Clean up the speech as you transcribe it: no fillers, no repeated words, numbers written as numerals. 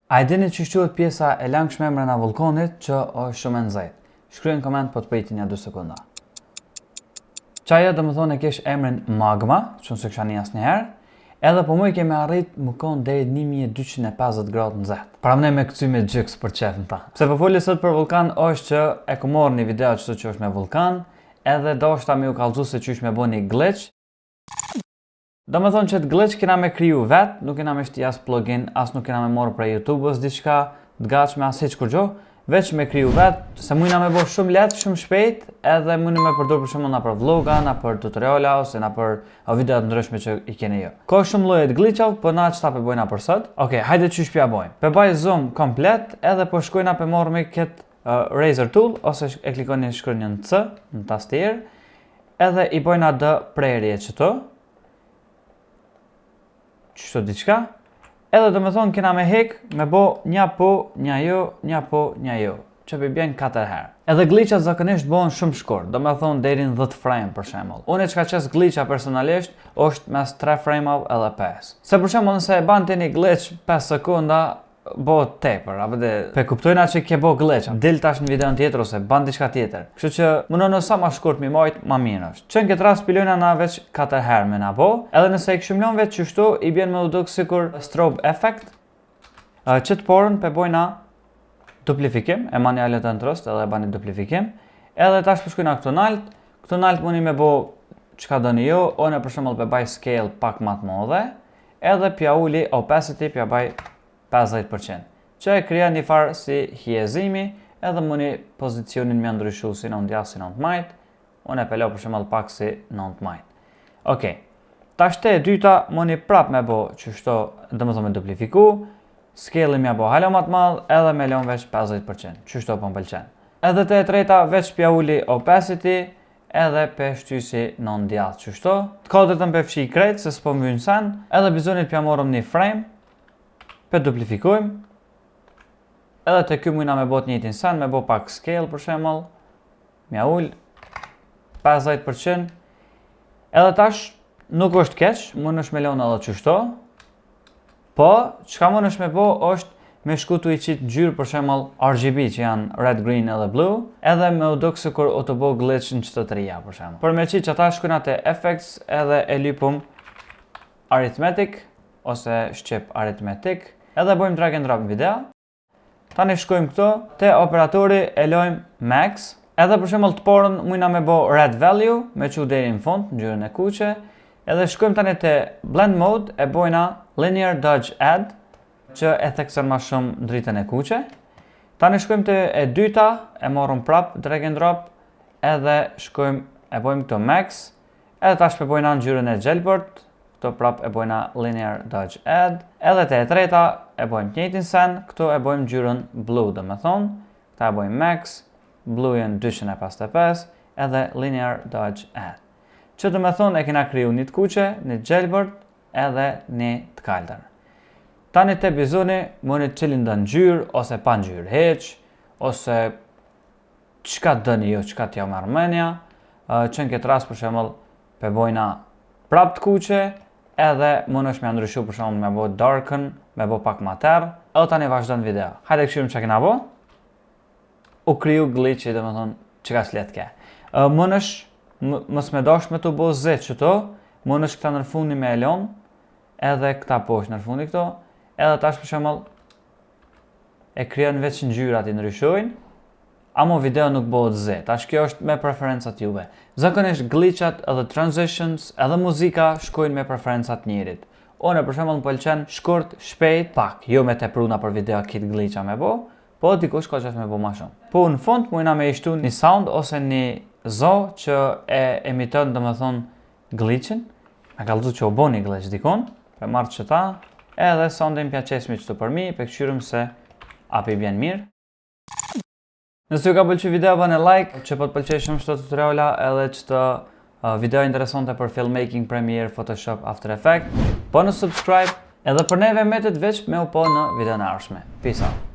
A e dini që quhet pjesa e langshme mbrana vulkanit që është shumë e nxehtë? Shkruaj në koment po të pritni një 2 sekonda. Qaja do më thonë e kesh emrin magma, që nëse kësha një asnjëherë, edhe po mu i kemi arrit më konë deri 1250 gradë nxehtë. Pra më ne me këcy me gjyks për qefën ta. Pse po foli sot për vulkan është që e ku morë një video që është me vulkan, edhe do është ta mi u kallëzu se që është me bo një glitch. Do me thonë që të glitch kena me kriju vetë, nuk kena me shti as plugin, as nuk kena me morë prej YouTube-ës, diçka të gatshme as hiç kur gjo, veç me kriju vetë, se mujna me bo shumë letë, shumë shpejt, edhe mujna me përdur për shumë na për vloga, na për tutoriala, ose na për videot ndryshme që i keni jo. Ka shumë lloje të glitchov, po na çta pe bojna për sot. Okej, hajde çysh pja bojmë. Pe baj zoom komplet, edhe po shkojna pe morr me këtë razor tool, ose e klikoni shkronjën C në tastier, edhe i bojna D prerje qëto. Qështu diçka, edhe do me thonë kena me hek, me bo nja po, nja jo, nja po, nja jo, që për bjenë 4 herë. Edhe glitchat zakonisht bohen shumë shkurt, do me thonë deri në 10 frame për shembull. Unë që ka qes glitcha personalisht, është mes 3 frame-av edhe 5. Se për shembull nëse e ban të një glitch 5 sekunda, bo tepër, apo dhe pe kuptojna që ke bo glitch, del tash në videon tjetër ose ban diçka tjetër. Kështu që mundono sa ma shkurt mi majt, ma mirë është. Që në këtë rast pilojna na veç 4 herë me na bo, edhe nëse i këshim lon veç qështu, i bjen me u duk sikur strobe effect, që të porën pe bojna duplifikim, e manualet e ndrost edhe e bani duplifikim, edhe tash përshkujna këtu nalt muni me bo qka doni jo, one për shembull pe baj scale pak mat modhe, edhe pja uli opacity pja baj 50%, që e krija një farë si hjezimi, edhe muni pozicionin me ndryshu si 9 si 9 majt, unë e pelo për shembull pak si 9 majt. Okej, tashte e dyta muni prap me bo qështo, dhe më thome duplifiku, scale-i mja bo halo mat madh, edhe me lon veç 50%, qështo po m'pëlqen. Edhe te e treta veç pja uli opacity, edhe pe shtysi 9 djath qështo. Të kodrëtën pe fshi krejt, se s'po m'vynë sen, edhe bizonit pja morëm një frame, pe duplifikojmë, edhe të kjo mujna me bot njëtin sen, me bo pak scale për shembull, mja ull, 50%, edhe tash nuk është keq, mund është me lona edhe qështo, po, qka mund është me bo është me shkutu i qitë gjyrë për shembull RGB që janë red, green edhe blue, edhe me u duk se kur o të bo glitch në qëtë të rria për shembull. Për me qitë që ata shkuna te effects edhe e lypum arithmetic, ose shqip arithmetic, edhe bojmë drag and drop në video. Tani shkojmë këto, te operatori e lojmë max, edhe për shembull të porën mujna me bo red value, me qu deri në fund, në gjyrën e kuqe, edhe shkojmë tani te blend mode, e bojna linear dodge add, që e thekson ma shumë dritën e kuqe. Tani shkojmë te e dyta, e morëm prap drag and drop, edhe shkojmë e bojmë këto max, edhe tash pe bojna në gjyrën e gjelbërt, këto prap e bojna linear dodge add, edhe te e treta e bojmë njëjtin sen, këto e bojmë gjyrën blue dhe me thonë, këta e bojmë max, blue-ën 255, edhe linear dodge add. Që dhe me thonë e kena kriju një të kuqe, një të gjelbërt, edhe një të kaldër. Tani te bizoni, mund të qilin dhe në gjyrë, ose pa në gjyrë heq, ose qka dëni jo, qka t'ja me Armenia, që në këtë rast për shembull pe bojna prap të kuqe, edhe mund është me ndryshu për shembull me bo darken, me bo pak ma terë, edhe tani vazhdo në video. Hajde këshirim që kena bo, u kriju glitchi dhe me thonë që ka s'let ke. Mund është, mës me dosh me të bo zet qëto, mund është këta nërfundi me elon, edhe këta posh nërfundi këto, edhe tash për shembull e kryon veç në gjyrat i ndryshojnë, amo video nuk bëhet zë, tash kjo është me preferencat juve. Zakonisht glitchat edhe transitions edhe muzika shkojnë me preferencat njerit. Unë për shembull m'pëlqen shkurt, shpejt, pak, jo me tepruna për video kit glitcha me bo, po dikush ka qef me bo ma shumë. Po në fund mujna me ishtu një sound ose një zo që e emiton dhe me thonë glitchin, me kallëzu që o bo një glitch dikon, pe marrë qëta, edhe soundin pja qesmi qëtu për mi, pe këshyrëm se api bjen mirë. Nëse ju ka pëlqy video, bëni like, që po të pëlqej shumë çdo tutoriala edhe çdo video interesante për filmmaking, Premiere, Photoshop, After Effects. Po në subscribe, edhe për neve metet veç me u po në video në ardhshme. Peace out.